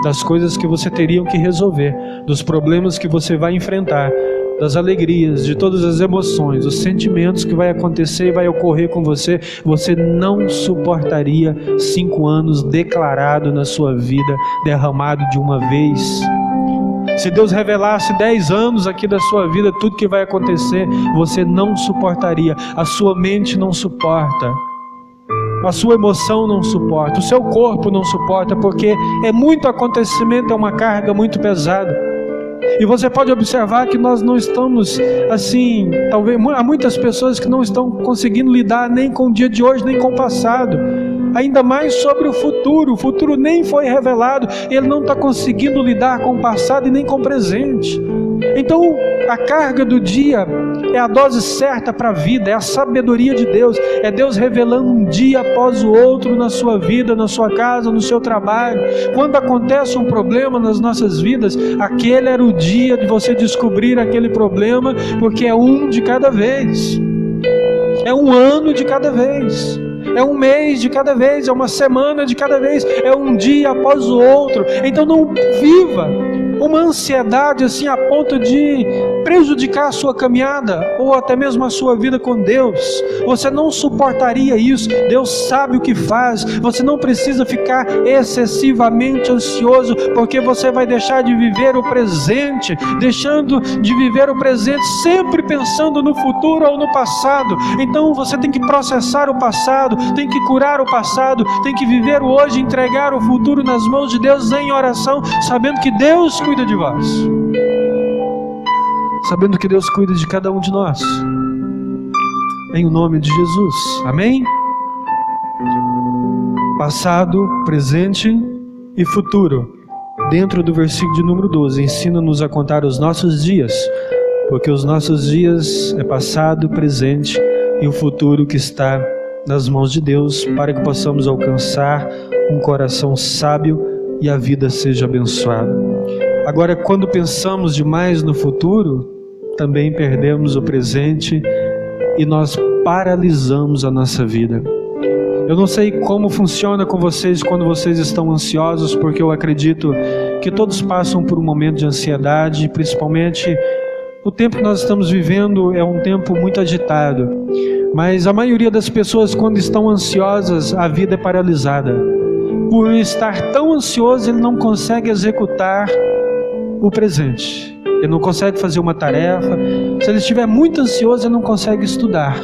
das coisas que você teria que resolver, dos problemas que você vai enfrentar, das alegrias, de todas as emoções, os sentimentos que vai acontecer e vai ocorrer com você, você não suportaria 5 anos declarado na sua vida, derramado de uma vez. Se Deus revelasse 10 anos aqui da sua vida, tudo que vai acontecer, você não suportaria. A sua mente não suporta, a sua emoção não suporta, o seu corpo não suporta, porque é muito acontecimento, é uma carga muito pesada. E você pode observar que nós não estamos assim, talvez há muitas pessoas que não estão conseguindo lidar nem com o dia de hoje, nem com o passado, ainda mais sobre o futuro nem foi revelado, ele não está conseguindo lidar com o passado e nem com o presente. Então a carga do dia é a dose certa para a vida, é a sabedoria de Deus, é Deus revelando um dia após o outro na sua vida, na sua casa, no seu trabalho. Quando acontece um problema nas nossas vidas, aquele era o dia de você descobrir aquele problema, porque é um de cada vez, é um ano de cada vez, é um mês de cada vez, é uma semana de cada vez, é um dia após o outro. Então não viva uma ansiedade assim a ponto de prejudicar a sua caminhada ou até mesmo a sua vida com Deus. Você não suportaria isso. Deus sabe o que faz. Você não precisa ficar excessivamente ansioso, porque você vai deixar de viver o presente, deixando de viver o presente sempre pensando no futuro ou no passado. Então você tem que processar o passado, tem que curar o passado, tem que viver o hoje, entregar o futuro nas mãos de Deus em oração, sabendo que Deus cuida de vós, sabendo que Deus cuida de cada um de nós, em o nome de Jesus. Amém? Passado, presente e futuro. Dentro do versículo de número 12, ensina-nos a contar os nossos dias, porque os nossos dias é passado, presente e o futuro que está nas mãos de Deus para que possamos alcançar um coração sábio e a vida seja abençoada. Agora, quando pensamos demais no futuro, também perdemos o presente e nós paralisamos a nossa vida. Eu não sei como funciona com vocês quando vocês estão ansiosos, porque eu acredito que todos passam por um momento de ansiedade, principalmente o tempo que nós estamos vivendo é um tempo muito agitado. Mas a maioria das pessoas, quando estão ansiosas, a vida é paralisada. Por estar tão ansioso, ele não consegue executar o presente. Ele não consegue fazer uma tarefa. Se ele estiver muito ansioso, ele não consegue estudar.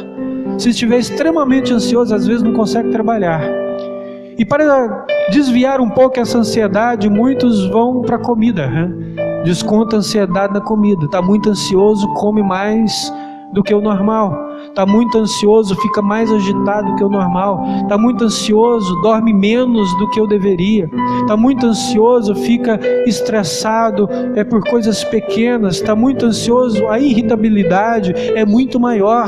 Se estiver extremamente ansioso, às vezes não consegue trabalhar. E para desviar um pouco essa ansiedade, muitos vão para a comida, né? Desconta a ansiedade na comida. Está muito ansioso, come mais do que o normal. Está muito ansioso, fica mais agitado que o normal. Está muito ansioso, dorme menos do que eu deveria. Está muito ansioso, fica estressado por coisas pequenas. Está muito ansioso, a irritabilidade é muito maior.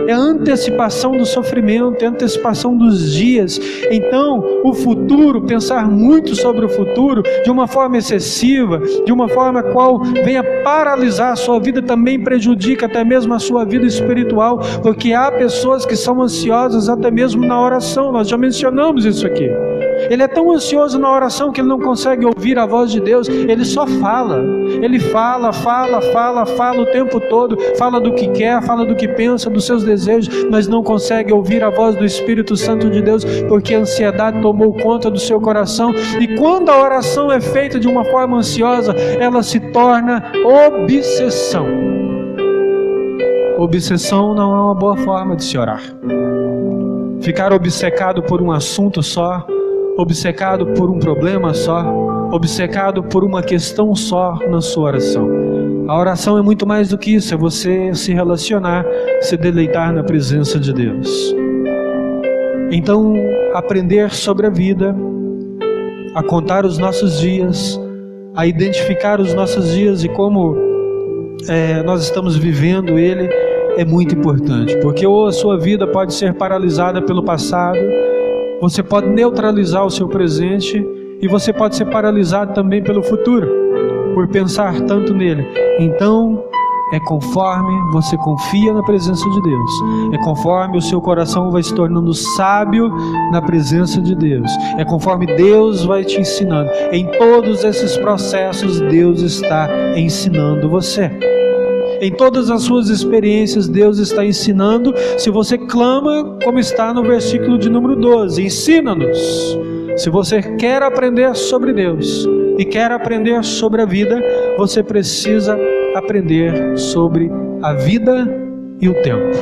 É a antecipação do sofrimento, é a antecipação dos dias. Então, o futuro, pensar muito sobre o futuro, de uma forma excessiva, de uma forma qual venha paralisar a sua vida, também prejudica até mesmo a sua vida espiritual, porque há pessoas que são ansiosas até mesmo na oração. Nós já mencionamos isso aqui. Ele é tão ansioso na oração que ele não consegue ouvir a voz de Deus. Ele só fala. Ele fala o tempo todo. Fala do que quer, fala do que pensa, dos seus desejos, mas não consegue ouvir a voz do Espírito Santo de Deus, porque a ansiedade tomou conta do seu coração. E quando a oração é feita de uma forma ansiosa, ela se torna obsessão. Obsessão não é uma boa forma de se orar. Ficar obcecado por um assunto só, obcecado por um problema só, obcecado por uma questão só na sua oração. A oração é muito mais do que isso, é você se relacionar, se deleitar na presença de Deus. Então, aprender sobre a vida, a contar os nossos dias, a identificar os nossos dias e como nós estamos vivendo ele, é muito importante, porque ou a sua vida pode ser paralisada pelo passado, você pode neutralizar o seu presente e você pode ser paralisado também pelo futuro, por pensar tanto nele. Então, é conforme você confia na presença de Deus, é conforme o seu coração vai se tornando sábio na presença de Deus, é conforme Deus vai te ensinando. Em todos esses processos, Deus está ensinando você. Em todas as suas experiências, Deus está ensinando. Se você clama, como está no versículo de número 12, ensina-nos. Se você quer aprender sobre Deus e quer aprender sobre a vida, você precisa aprender sobre a vida e o tempo.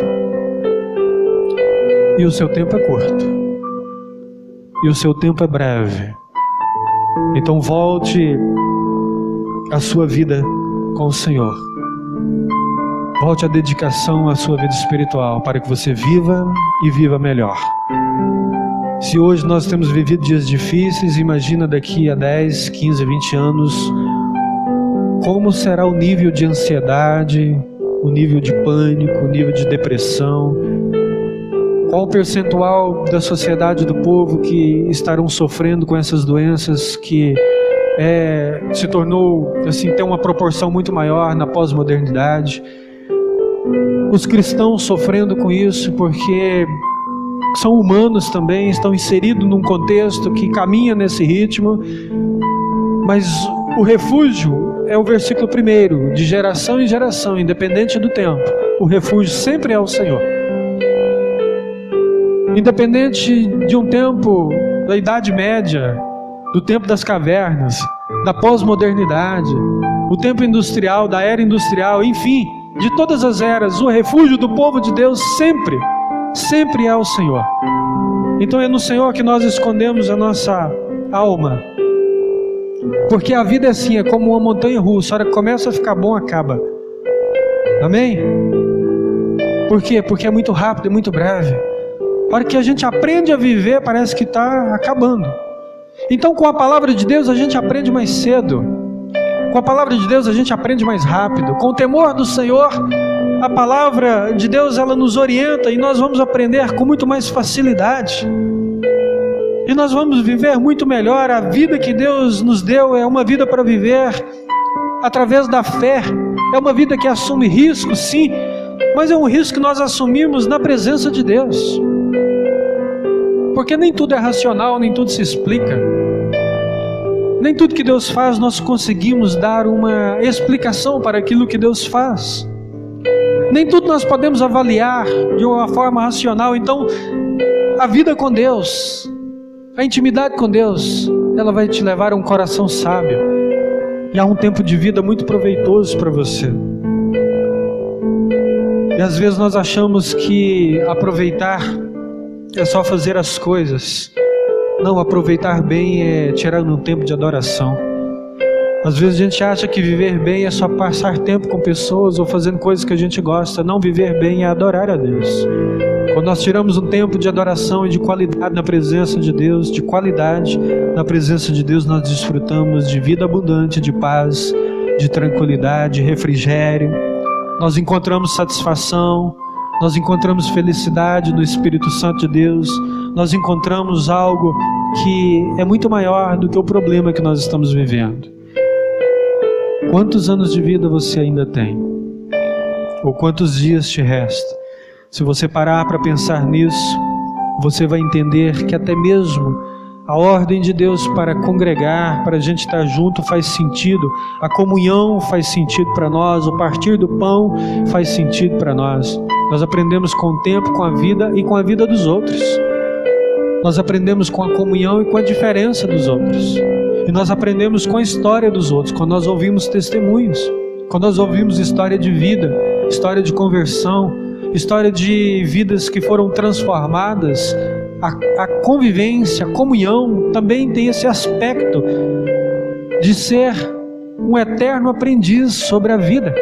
E o seu tempo é curto. E o seu tempo é breve. Então volte a sua vida com o Senhor. Volte a dedicação à sua vida espiritual para que você viva e viva melhor. Se hoje nós temos vivido dias difíceis, imagina daqui a 10, 15, 20 anos como será o nível de ansiedade, o nível de pânico, o nível de depressão. Qual o percentual da sociedade, do povo que estarão sofrendo com essas doenças que se tornou, assim, tem uma proporção muito maior na pós-modernidade. Os cristãos sofrendo com isso porque são humanos também, estão inseridos num contexto que caminha nesse ritmo, mas o refúgio é o versículo 1, de geração em geração, independente do tempo, o refúgio sempre é o Senhor. Independente de um tempo da Idade Média, do tempo das cavernas, da pós-modernidade, o tempo industrial, da era industrial, enfim, de todas as eras, o refúgio do povo de Deus sempre é o Senhor. Então é no Senhor que nós escondemos a nossa alma, porque a vida é assim, é como uma montanha russa, a hora que começa a ficar bom, acaba. Amém? Por quê? Porque é muito rápido, é muito breve. A hora que a gente aprende a viver, parece que está acabando. Então com a palavra de Deus a gente aprende mais cedo. Com a palavra de Deus a gente aprende mais rápido. Com o temor do Senhor a palavra de Deus, ela nos orienta e nós vamos aprender com muito mais facilidade. E nós vamos viver muito melhor. A vida que Deus nos deu é uma vida para viver através da fé. É uma vida que assume risco, sim, mas é um risco que nós assumimos na presença de Deus. Porque nem tudo é racional, nem tudo se explica. Nem tudo que Deus faz nós conseguimos dar uma explicação para aquilo que Deus faz. Nem tudo nós podemos avaliar de uma forma racional. Então, a vida com Deus, a intimidade com Deus, ela vai te levar a um coração sábio e a um tempo de vida muito proveitoso para você. E às vezes nós achamos que aproveitar é só fazer as coisas. Não, aproveitar bem é tirar um tempo de adoração. Às vezes a gente acha que viver bem é só passar tempo com pessoas ou fazendo coisas que a gente gosta. Não, viver bem é adorar a Deus. Quando nós tiramos um tempo de adoração e de qualidade na presença de Deus, de qualidade na presença de Deus, nós desfrutamos de vida abundante, de paz, de tranquilidade, de refrigério. Nós encontramos satisfação, nós encontramos felicidade no Espírito Santo de Deus, nós encontramos algo que é muito maior do que o problema que nós estamos vivendo. Quantos anos de vida você ainda tem? Ou quantos dias te resta? Se você parar para pensar nisso, você vai entender que até mesmo a ordem de Deus para congregar, para a gente estar junto faz sentido, a comunhão faz sentido para nós, o partir do pão faz sentido para nós. Nós aprendemos com o tempo, com a vida e com a vida dos outros. Nós aprendemos com a comunhão e com a diferença dos outros. E nós aprendemos com a história dos outros, quando nós ouvimos testemunhos, quando nós ouvimos história de vida, história de conversão, história de vidas que foram transformadas. A convivência, a comunhão também tem esse aspecto de ser um eterno aprendiz sobre a vida.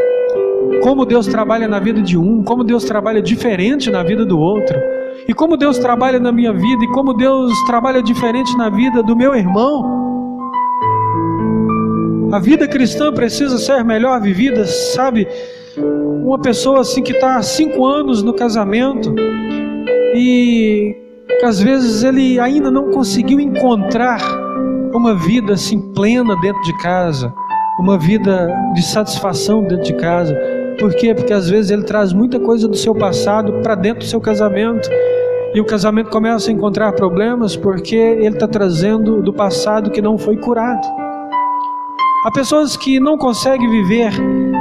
Como Deus trabalha na vida de um, como Deus trabalha diferente na vida do outro, e como Deus trabalha na minha vida, e como Deus trabalha diferente na vida do meu irmão. A vida cristã precisa ser melhor vivida, sabe? Uma pessoa assim que está há 5 anos no casamento e às vezes ele ainda não conseguiu encontrar uma vida assim plena dentro de casa, uma vida de satisfação dentro de casa. Por quê? Porque às vezes ele traz muita coisa do seu passado para dentro do seu casamento, e o casamento começa a encontrar problemas porque ele está trazendo do passado que não foi curado. Há pessoas que não conseguem viver,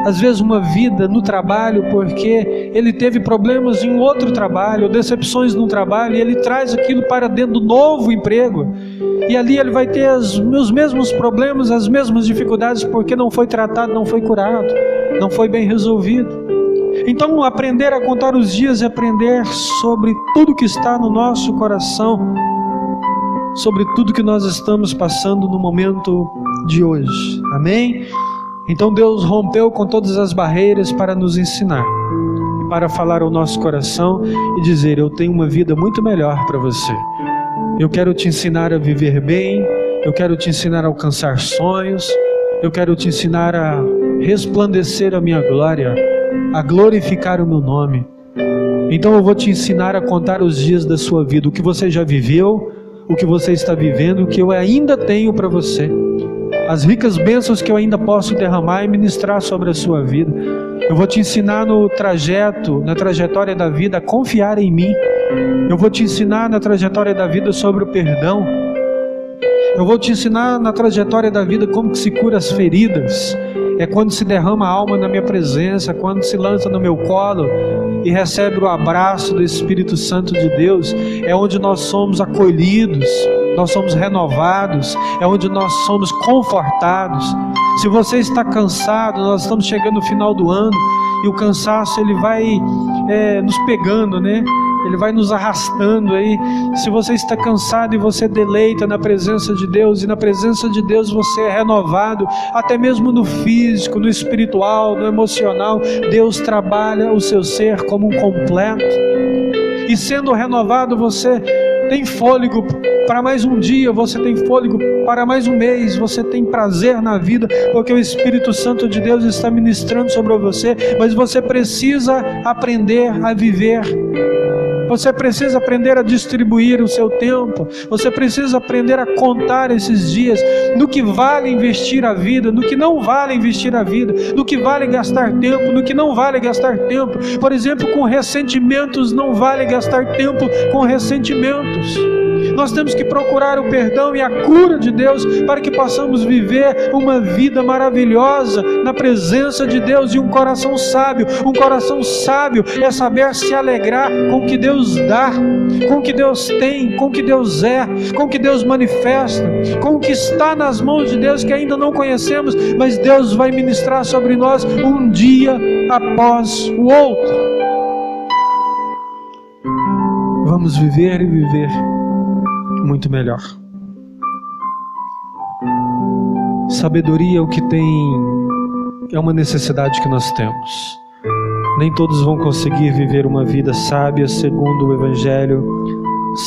às vezes, uma vida no trabalho porque ele teve problemas em outro trabalho, ou decepções no trabalho, e ele traz aquilo para dentro do novo emprego. E ali ele vai ter os mesmos problemas, as mesmas dificuldades, porque não foi tratado, não foi curado, não foi bem resolvido. Então, aprender a contar os dias é aprender sobre tudo que está no nosso coração, sobre tudo que nós estamos passando no momento de hoje. Amém? Então Deus rompeu com todas as barreiras para nos ensinar, para falar ao nosso coração e dizer: eu tenho uma vida muito melhor para você. Eu quero te ensinar a viver bem, eu quero te ensinar a alcançar sonhos, eu quero te ensinar a resplandecer a minha glória, a glorificar o meu nome. Então eu vou te ensinar a contar os dias da sua vida, o que você já viveu, o que você está vivendo, o que eu ainda tenho para você, as ricas bênçãos que eu ainda posso derramar e ministrar sobre a sua vida. Eu vou te ensinar no trajeto, na trajetória da vida, a confiar em mim. Eu vou te ensinar na trajetória da vida sobre o perdão. Eu vou te ensinar na trajetória da vida como que se cura as feridas. É quando se derrama a alma na minha presença, quando se lança no meu colo e recebe o abraço do Espírito Santo de Deus. É onde nós somos acolhidos, nós somos renovados, é onde nós somos confortados. Se você está cansado, nós estamos chegando no final do ano e o cansaço ele vai nos pegando, né? Ele vai nos arrastando aí. Se você está cansado e você deleita na presença de Deus, e na presença de Deus você é renovado, até mesmo no físico, no espiritual, no emocional, Deus trabalha o seu ser como um completo. E sendo renovado, você tem fôlego para mais um dia, você tem fôlego, para mais um mês, você tem prazer na vida, porque o Espírito Santo de Deus está ministrando sobre você, mas você precisa aprender a viver. Você precisa aprender a distribuir o seu tempo. Você precisa aprender a contar esses dias, no que vale investir a vida, no que não vale investir a vida, no que vale gastar tempo, no que não vale gastar tempo. Por exemplo, com ressentimentos, não vale gastar tempo com ressentimentos. Nós temos que procurar o perdão e a cura de Deus para que possamos viver uma vida maravilhosa na presença de Deus. E um coração sábio é saber se alegrar com o que Deus dá, com o que Deus tem, com o que Deus é, com o que Deus manifesta, com o que está nas mãos de Deus que ainda não conhecemos, mas Deus vai ministrar sobre nós um dia após o outro. Vamos viver e viver muito melhor. Sabedoria é o que é uma necessidade que nós temos. Nem todos vão conseguir viver uma vida sábia segundo o Evangelho,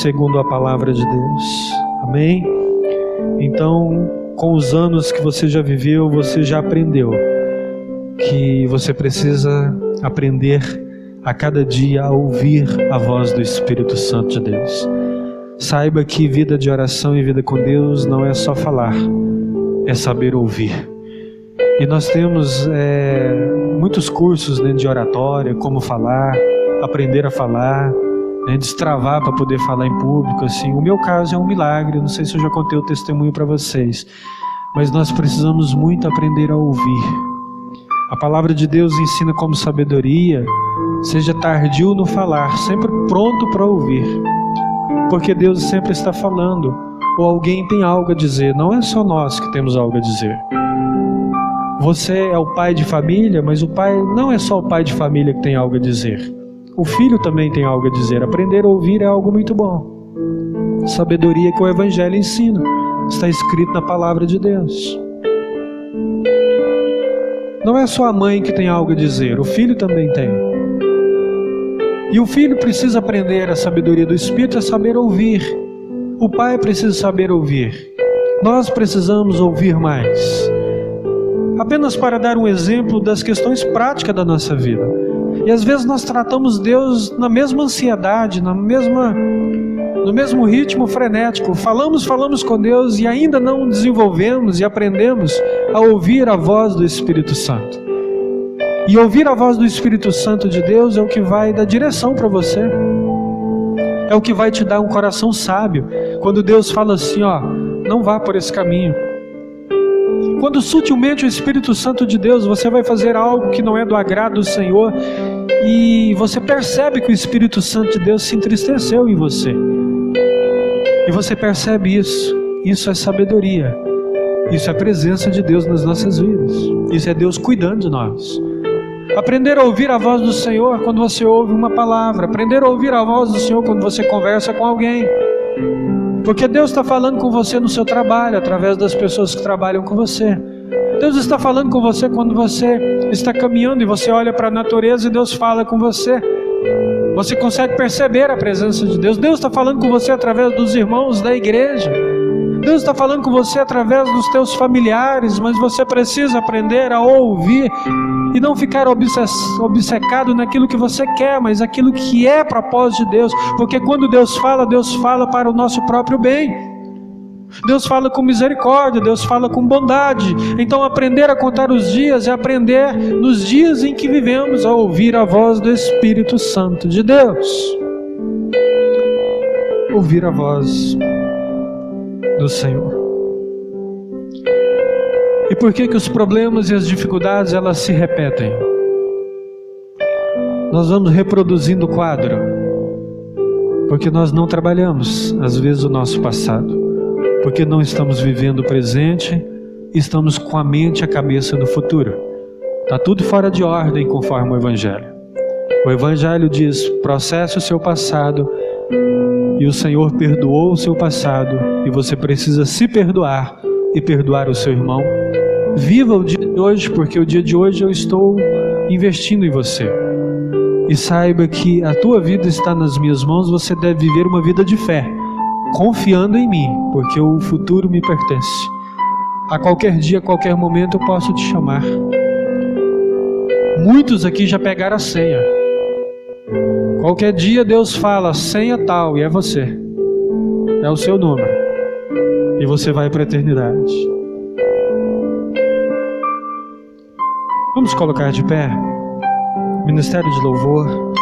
segundo a palavra de Deus. Amém? Então, com os anos que você já viveu, você já aprendeu que você precisa aprender a cada dia a ouvir a voz do Espírito Santo de Deus. Saiba que vida de oração e vida com Deus não é só falar, é saber ouvir. E nós temos muitos cursos, né, de oratória, como falar, aprender a falar, né, destravar para poder falar em público. Assim. O meu caso é um milagre, não sei se eu já contei o testemunho para vocês, mas nós precisamos muito aprender a ouvir. A palavra de Deus ensina como sabedoria, seja tardio no falar, sempre pronto para ouvir. Porque Deus sempre está falando, ou alguém tem algo a dizer, não é só nós que temos algo a dizer. Você é o pai de família, mas o pai não é só o pai de família que tem algo a dizer. O filho também tem algo a dizer. Aprender a ouvir é algo muito bom. Sabedoria que o Evangelho ensina, está escrito na palavra de Deus. Não é só a mãe que tem algo a dizer, o filho também tem. E o filho precisa aprender a sabedoria do Espírito, a saber ouvir. O pai precisa saber ouvir. Nós precisamos ouvir mais. Apenas para dar um exemplo das questões práticas da nossa vida. E às vezes nós tratamos Deus na mesma ansiedade, no mesmo ritmo frenético. Falamos com Deus e ainda não desenvolvemos e aprendemos a ouvir a voz do Espírito Santo. E ouvir a voz do Espírito Santo de Deus é o que vai dar direção para você. É o que vai te dar um coração sábio. Quando Deus fala assim, ó, não vá por esse caminho. Quando sutilmente o Espírito Santo de Deus, você vai fazer algo que não é do agrado do Senhor, e você percebe que o Espírito Santo de Deus se entristeceu em você. E você percebe isso. Isso é sabedoria. Isso é a presença de Deus nas nossas vidas. Isso é Deus cuidando de nós. Aprender a ouvir a voz do Senhor quando você ouve uma palavra. Aprender a ouvir a voz do Senhor quando você conversa com alguém. Porque Deus está falando com você no seu trabalho, através das pessoas que trabalham com você. Deus está falando com você quando você está caminhando e você olha para a natureza e Deus fala com você. Você consegue perceber a presença de Deus. Deus está falando com você através dos irmãos da igreja. Deus está falando com você através dos teus familiares, mas você precisa aprender a ouvir e não ficar obcecado naquilo que você quer, mas aquilo que é propósito de Deus, porque quando Deus fala para o nosso próprio bem. Deus fala com misericórdia, Deus fala com bondade. Então aprender a contar os dias é aprender nos dias em que vivemos a ouvir a voz do Espírito Santo de Deus. Ouvir a voz do Senhor. E por que os problemas e as dificuldades elas se repetem? Nós vamos reproduzindo o quadro porque nós não trabalhamos às vezes o nosso passado, porque não estamos vivendo o presente, estamos com a mente e a cabeça no futuro. Está tudo fora de ordem conforme o Evangelho. O Evangelho diz, processe o seu passado, e o Senhor perdoou o seu passado, e você precisa se perdoar e perdoar o seu irmão. Viva o dia de hoje, porque o dia de hoje eu estou investindo em você. E saiba que a tua vida está nas minhas mãos, você deve viver uma vida de fé. confiando em mim, porque o futuro me pertence. A qualquer dia, a qualquer momento eu posso te chamar. Muitos aqui já pegaram a senha. Qualquer dia Deus fala, senha tal, e é você. É o seu número. E você vai para a eternidade. Vamos colocar de pé. Ministério de Louvor.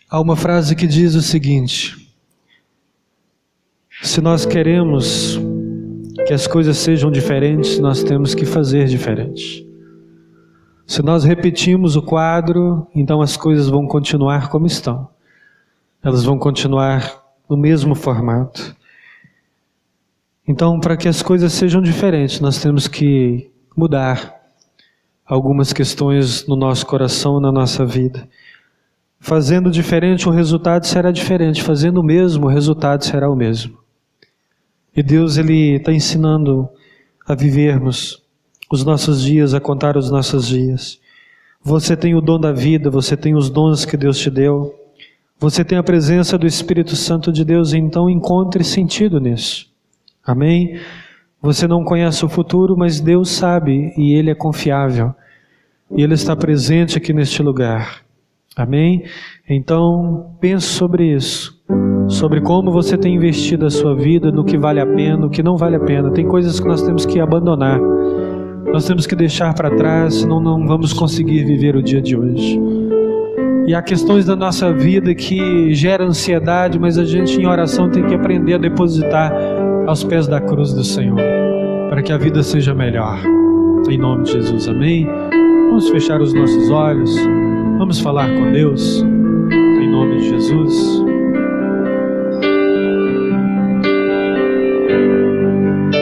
Há uma frase que diz o seguinte: se nós queremos que as coisas sejam diferentes, nós temos que fazer diferente. Se nós repetimos o quadro, então as coisas vão continuar como estão. Elas vão continuar no mesmo formato. Então, para que as coisas sejam diferentes, nós temos que mudar algumas questões no nosso coração, na nossa vida. Fazendo diferente, o resultado será diferente. Fazendo o mesmo, o resultado será o mesmo. E Deus, Ele está ensinando a vivermos os nossos dias, a contar os nossos dias. Você tem o dom da vida, você tem os dons que Deus te deu. Você tem a presença do Espírito Santo de Deus, então encontre sentido nisso. Amém? Você não conhece o futuro, mas Deus sabe e Ele é confiável. E Ele está presente aqui neste lugar. Amém? Então, pense sobre isso. Sobre como você tem investido a sua vida, no que vale a pena, no que não vale a pena. Tem coisas que nós temos que abandonar. Nós temos que deixar para trás, senão não vamos conseguir viver o dia de hoje. E há questões da nossa vida que geram ansiedade, mas a gente em oração tem que aprender a depositar aos pés da cruz do Senhor, para que a vida seja melhor. Em nome de Jesus, amém? Vamos fechar os nossos olhos, vamos falar com Deus, em nome de Jesus.